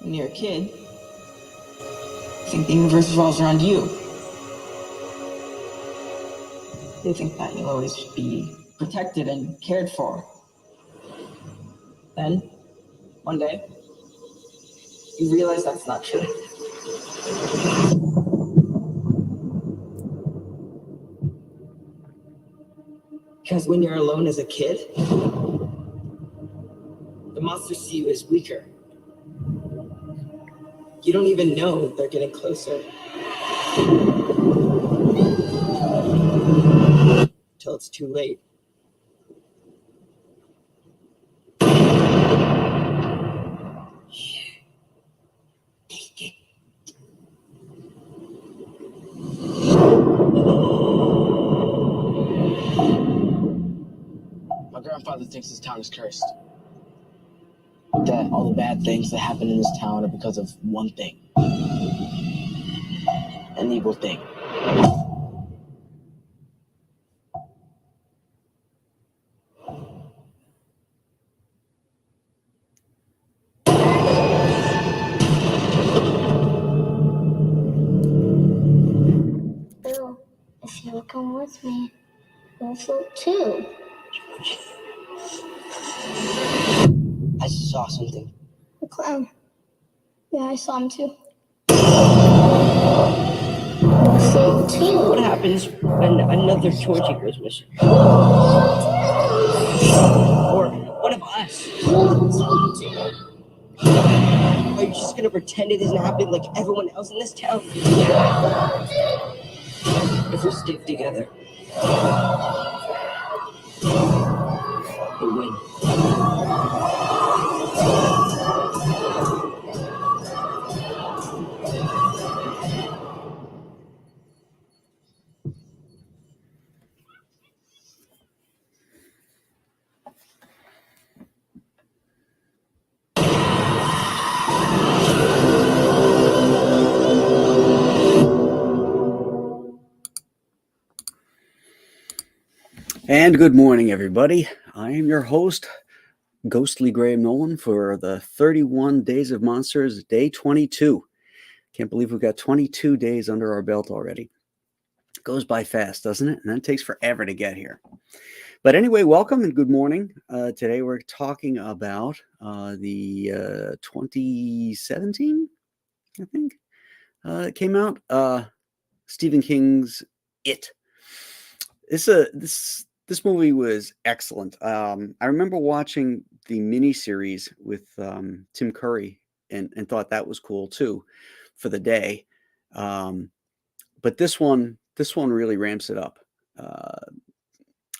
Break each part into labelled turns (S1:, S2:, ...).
S1: When you're a kid, you think the universe revolves around you. You think that you'll always be protected and cared for. Then, one day, you realize that's not true. Because when you're alone as a kid, the monsters see you as weaker. You don't even know they're getting closer. Till it's too late. Take it. My grandfather thinks this town is cursed. That all the bad things that happen in this town are because of one thing. An evil thing.
S2: Bill, if you'll come with me, we'll float too.
S1: I saw something.
S2: The clown. Yeah, I saw him too. We'll float too.
S1: What happens when another Georgie goes missing? Or one of us? Are you just gonna pretend it isn't happening like everyone else in this town? If we stick together, we'll win.
S3: And good morning, everybody. I am your host, Ghostly Graham Nolan, for the 31 Days of Monsters, day 22. Can't believe we've got 22 days under our belt already. It goes by fast, doesn't it? And then it takes forever to get here. But anyway, welcome and good morning. Today we're talking about the 2017, I think, it came out, Stephen King's It. This movie was excellent. I remember watching the miniseries with Tim Curry and thought that was cool too for the day. But this one really ramps it up.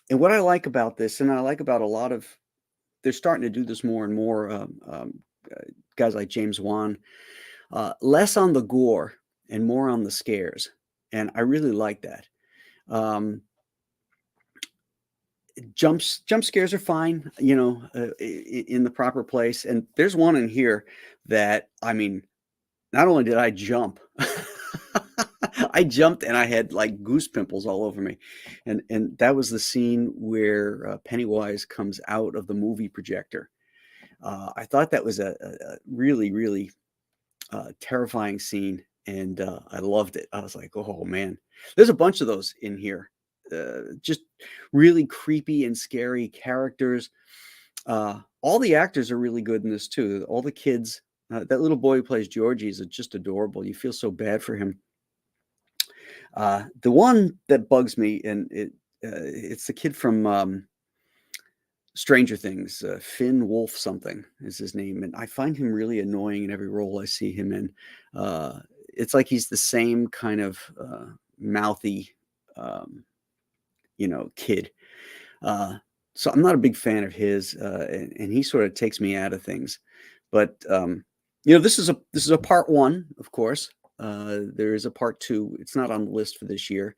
S3: And what I like about this, and I like about a lot of, they're starting to do this more and more, guys like James Wan, less on the gore and more on the scares. And I really like that. Jump scares are fine, in the proper place. And there's one in here that, I mean, not only did I jump, I jumped and I had like goose pimples all over me. And that was the scene where Pennywise comes out of the movie projector. I thought that was a really, really terrifying scene. And I loved it. I was like, oh man, there's a bunch of those in here. Just really creepy and scary characters. All the actors are really good in this too. All the kids, that little boy who plays Georgie is just adorable. You feel so bad for him. The one that bugs me, and it's the kid from Stranger Things, Finn Wolf something is his name, and I find him really annoying in every role I see him in. It's like he's the same kind of mouthy kid. So I'm not a big fan of his, and he sort of takes me out of things. But this is a part one, of course. There is a part two. It's not on the list for this year.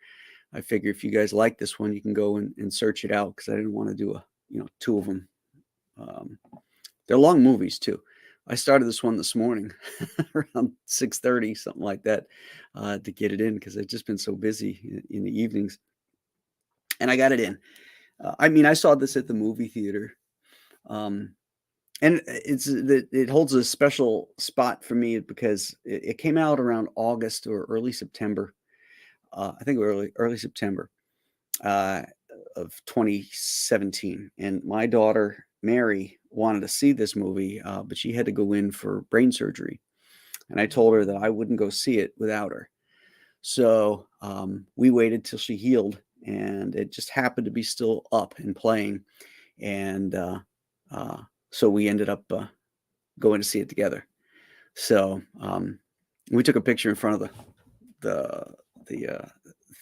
S3: I figure if you guys like this one, you can go and search it out, because I didn't want to do two of them. They're long movies too. I started this one this morning around 6:30, something like that, to get it in, because I've just been so busy in the evenings. And I got it in. I saw this at the movie theater. And it holds a special spot for me because it came out around August or early September. I think early September uh, of 2017. And my daughter Mary wanted to see this movie, but she had to go in for brain surgery, and I told her that I wouldn't go see it without her. So we waited till she healed, and it just happened to be still up and playing, and uh, so we ended up going to see it together. So we took a picture in front of the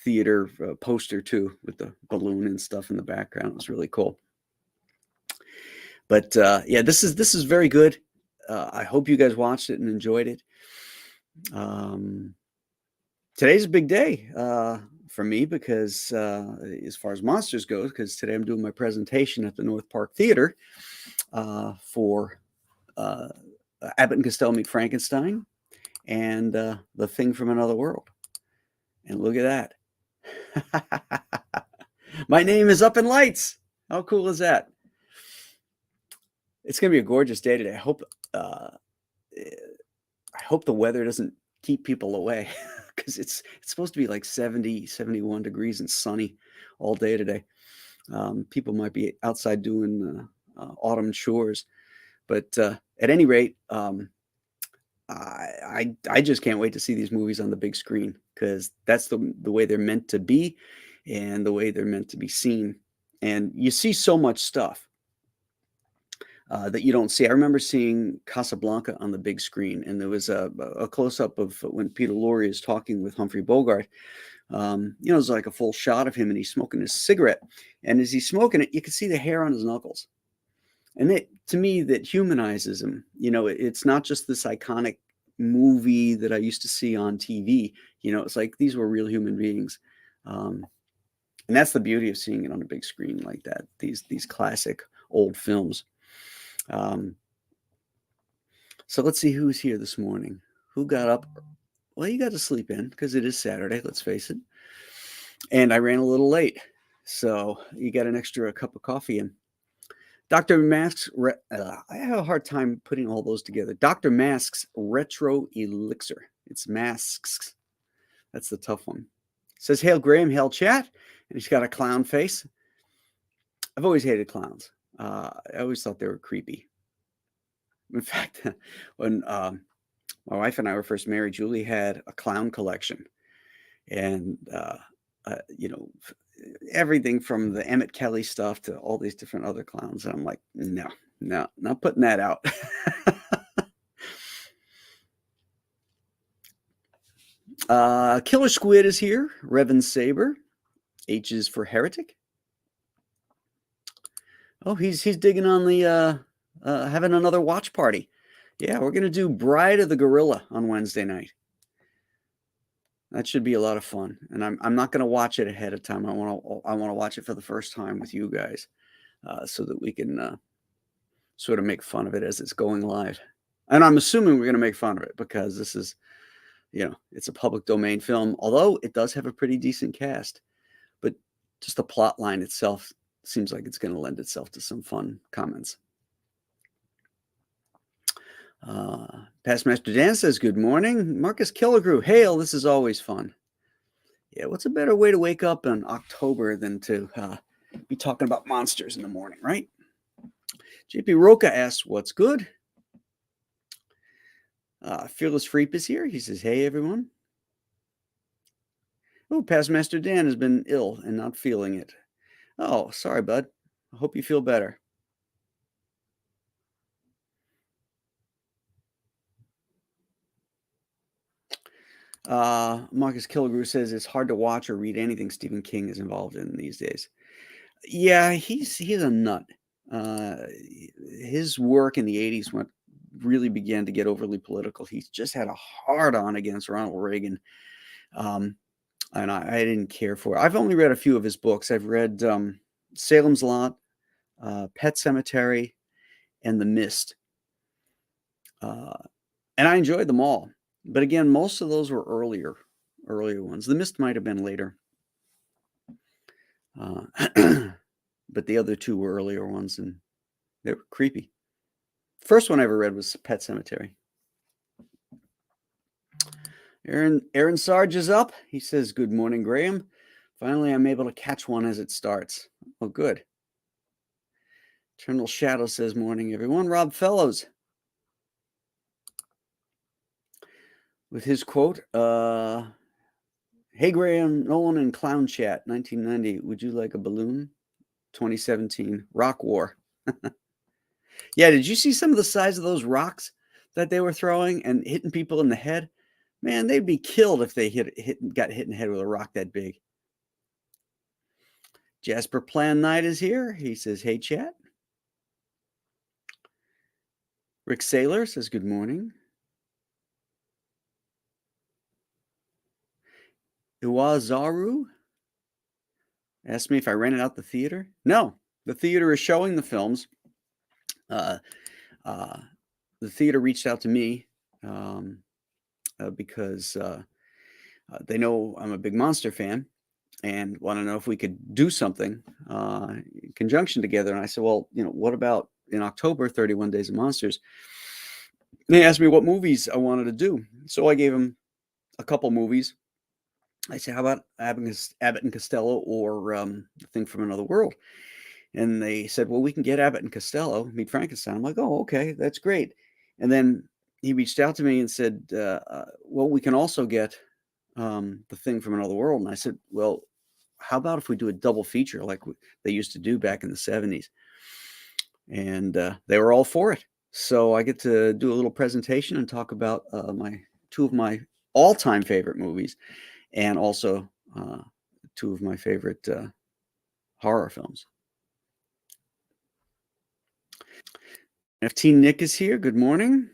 S3: theater poster too, with the balloon and stuff in the background. It was really cool. But yeah, this is very good. I hope you guys watched it and enjoyed it. Today's a big day for me because as far as monsters goes, because today I'm doing my presentation at the North Park Theater for Abbott and Costello Meet Frankenstein and The Thing from Another World. And look at that. My name is up in lights. How cool is that? It's going to be a gorgeous day today. I hope the weather doesn't keep people away because it's supposed to be like 70, 71 degrees and sunny all day today. People might be outside doing autumn chores, but at any rate, I just can't wait to see these movies on the big screen because that's the way they're meant to be and the way they're meant to be seen. And you see so much stuff that you don't see. I remember seeing Casablanca on the big screen, and there was a close-up of when Peter Lorre is talking with Humphrey Bogart. It's like a full shot of him, and he's smoking his cigarette. And as he's smoking it, you can see the hair on his knuckles. And to me, that humanizes him. It's not just this iconic movie that I used to see on TV. It's like these were real human beings. And that's the beauty of seeing it on a big screen like that, these classic old films. So let's see who's here this morning. Who got up? Well, you got to sleep in because it is Saturday, let's face it. And I ran a little late. So you got an extra cup of coffee in. Dr. Mask's, I have a hard time putting all those together. Dr. Mask's Retro Elixir. It's Masks. That's the tough one. Says, Hail Graham, hail chat. And he's got a clown face. I've always hated clowns. I always thought they were creepy. In fact, when my wife and I were first married, Julie had a clown collection. And, everything from the Emmett Kelly stuff to all these different other clowns. And I'm like, no, not putting that out. Killer Squid is here. Revan Saber. H is for heretic. Oh, he's digging on the having another watch party. Yeah, we're gonna do Bride of the Gorilla on Wednesday night. That should be a lot of fun, and I'm not gonna watch it ahead of time. I want to watch it for the first time with you guys, so that we can sort of make fun of it as it's going live. And I'm assuming we're gonna make fun of it because this is, it's a public domain film. Although it does have a pretty decent cast, but just the plot line itself seems like it's going to lend itself to some fun comments. Past Master Dan says, good morning. Marcus Killigrew, hail, this is always fun. Yeah, what's a better way to wake up in October than to be talking about monsters in the morning, right? JP Roca asks, what's good? Fearless Freep is here. He says, hey, everyone. Oh, Past Master Dan has been ill and not feeling it. Oh, sorry, bud. I hope you feel better. Marcus Killigrew says it's hard to watch or read anything Stephen King is involved in these days. Yeah, he's a nut. His work in the 80s really began to get overly political. He's just had a hard on against Ronald Reagan. And I didn't care for it. I've only read a few of his books. I've read Salem's Lot, Pet Cemetery, and The Mist. And I enjoyed them all. But again, most of those were earlier ones. The Mist might have been later. But the other two were earlier ones, and they were creepy. First one I ever read was Pet Cemetery. Aaron Sarge is up. He says, "Good morning, Graham. Finally, I'm able to catch one as it starts." Oh, good. Eternal Shadow says, "Morning, everyone." Rob Fellows with his quote, "Hey, Graham, Nolan and Clown Chat, 1990. Would you like a balloon?" 2017, Rock War. Yeah, did you see some of the size of those rocks that they were throwing and hitting people in the head? Man, they'd be killed if they got hit in the head with a rock that big. Jasper Plan Night is here. He says, "Hey, chat." Rick Saylor says, "Good morning." Iwazaru asked me if I rented out the theater. No, the theater is showing the films. Uh, the theater reached out to me because they know I'm a big Monster fan and want to know if we could do something in conjunction together. And I said, well, what about in October, 31 Days of Monsters? And they asked me what movies I wanted to do. So I gave them a couple movies. I said, how about Abbott and Costello or The Thing from Another World? And they said, well, we can get Abbott and Costello, Meet Frankenstein. I'm like, oh, okay, that's great. And then he reached out to me and said, well, we can also get The Thing from Another World. And I said, well, how about if we do a double feature like they used to do back in the 70s? And they were all for it. So I get to do a little presentation and talk about two of my all-time favorite movies and also two of my favorite horror films. FT Nick is here. Good morning.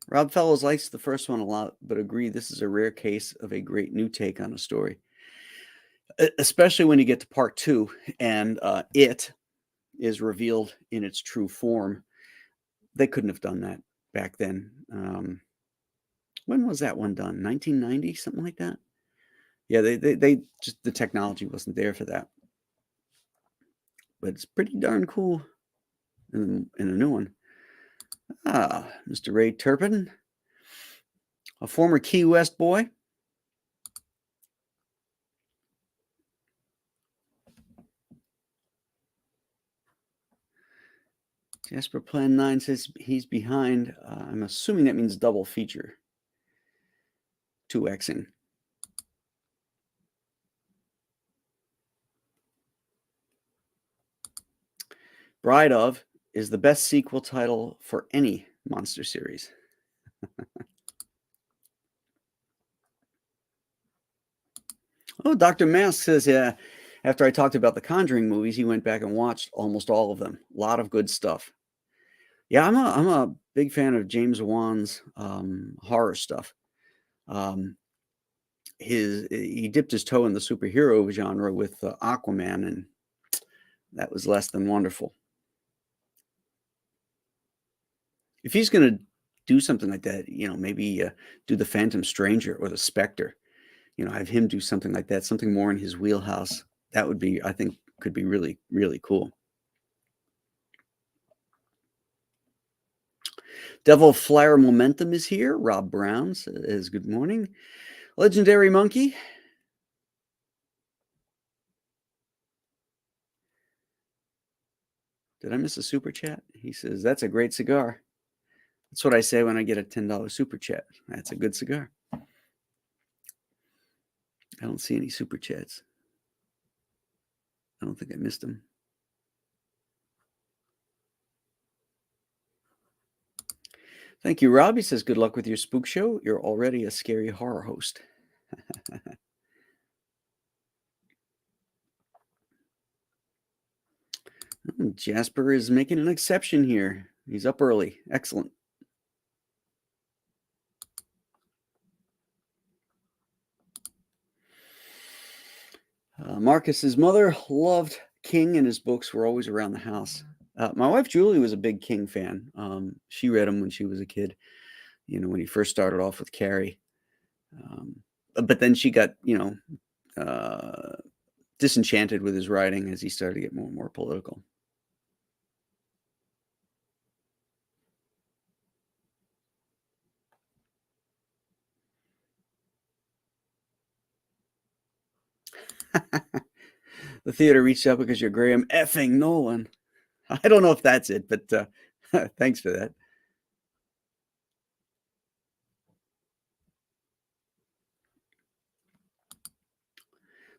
S3: Rob Fellows likes the first one a lot, but agree this is a rare case of a great new take on a story. Especially when you get to part 2 and it is revealed in its true form. They couldn't have done that back then. When was that one done? 1990, something like that? Yeah, they just, the technology wasn't there for that. But it's pretty darn cool in a new one. Mr. Ray Turpin, a former Key West boy. Jasper Plan 9 says he's behind. I'm assuming that means double feature. 2Xing. Bride of is the best sequel title for any monster series. Oh, Dr. Mask says, yeah, after I talked about the Conjuring movies, he went back and watched almost all of them. A lot of good stuff. Yeah, I'm a big fan of James Wan's horror stuff. He dipped his toe in the superhero genre with Aquaman, and that was less than wonderful. If he's going to do something like that, maybe do the Phantom Stranger or the Spectre, have him do something like that, something more in his wheelhouse. That would be, I think, could be really, really cool. Devil Flyer Momentum is here. Rob Brown says, good morning. Legendary Monkey. Did I miss a super chat? He says, that's a great cigar. That's what I say when I get a $10 super chat. That's a good cigar. I don't see any super chats. I don't think I missed them. Thank you, Rob. He says, good luck with your spook show. You're already a scary horror host. Jasper is making an exception here. He's up early. Excellent. Marcus's mother loved King, and his books were always around the house. My wife Julie was a big King fan. She read them when she was a kid, when he first started off with Carrie. But then she got, disenchanted with his writing as he started to get more and more political. The theater reached out because you're Graham effing Nolan. I don't know if that's it, but thanks for that.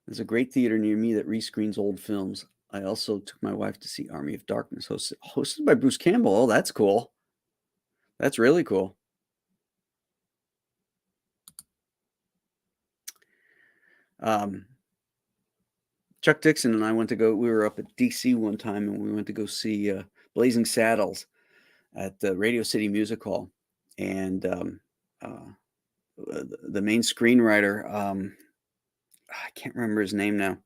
S3: There's a great theater near me that rescreens old films. I also took my wife to see Army of Darkness, hosted by Bruce Campbell. Oh, that's cool. That's really cool. Chuck Dixon and I we were up at DC one time, and we went to go see Blazing Saddles at the Radio City Music Hall. And the main screenwriter, I can't remember his name now,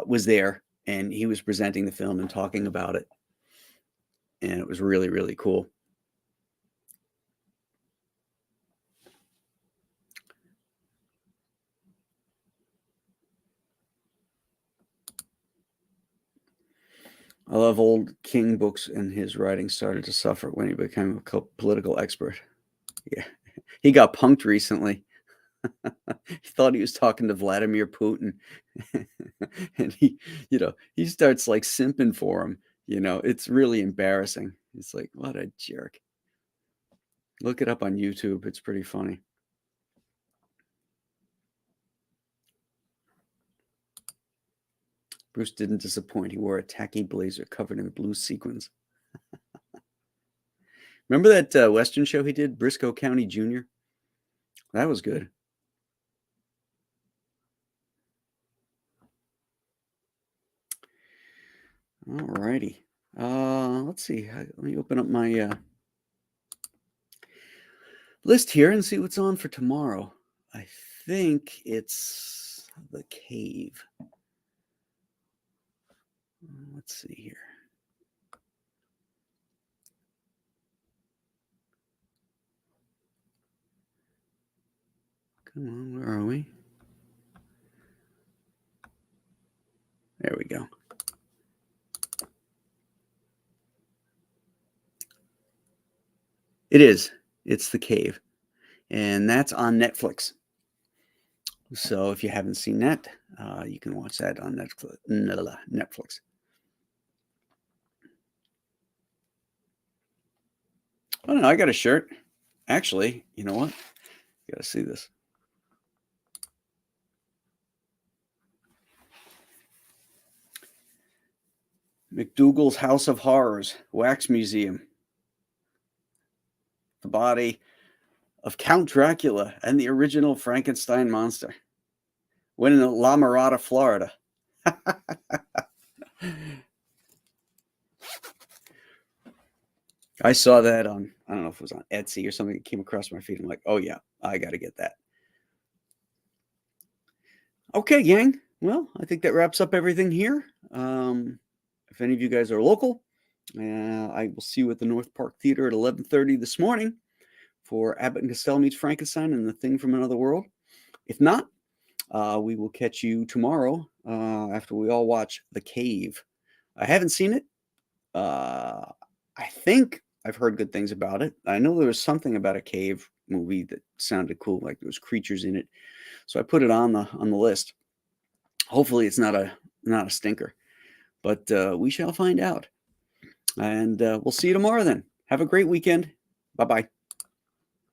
S3: was there, and he was presenting the film and talking about it. And it was really, really cool. I love old King books, and his writing started to suffer when he became a political expert. Yeah, he got punked recently. He thought he was talking to Vladimir Putin, and he starts like simping for him. It's really embarrassing. It's like, what a jerk. Look it up on YouTube. It's pretty funny. Bruce didn't disappoint. He wore a tacky blazer covered in blue sequins. Remember that Western show he did, Briscoe County Jr.? That was good. All righty. Let's see. Let me open up my list here and see what's on for tomorrow. I think it's The Cave. Let's see here. Come on, where are we? There we go. It is. It's The Cave. And that's on Netflix. So if you haven't seen that, you can watch that on Netflix. Oh, no, I got a shirt. Actually, you know what? You got to see this. McDougal's House of Horrors, Wax Museum. The body of Count Dracula and the original Frankenstein monster. Went in La Mirada, Florida. I saw that on, I don't know if it was on Etsy or something. It came across my feed. I'm like, oh yeah, I got to get that. Okay, gang. Well, I think that wraps up everything here. If any of you guys are local, I will see you at the North Park Theater at 11:30 this morning for Abbott and Costello Meets Frankenstein and The Thing from Another World. If not, we will catch you tomorrow after we all watch The Cave. I haven't seen it. I think I've heard good things about it. I know there was something about a cave movie that sounded cool, like there was creatures in it. So I put it on the list. Hopefully it's not a stinker, but we shall find out. And we'll see you tomorrow then. Have a great weekend. Bye-bye.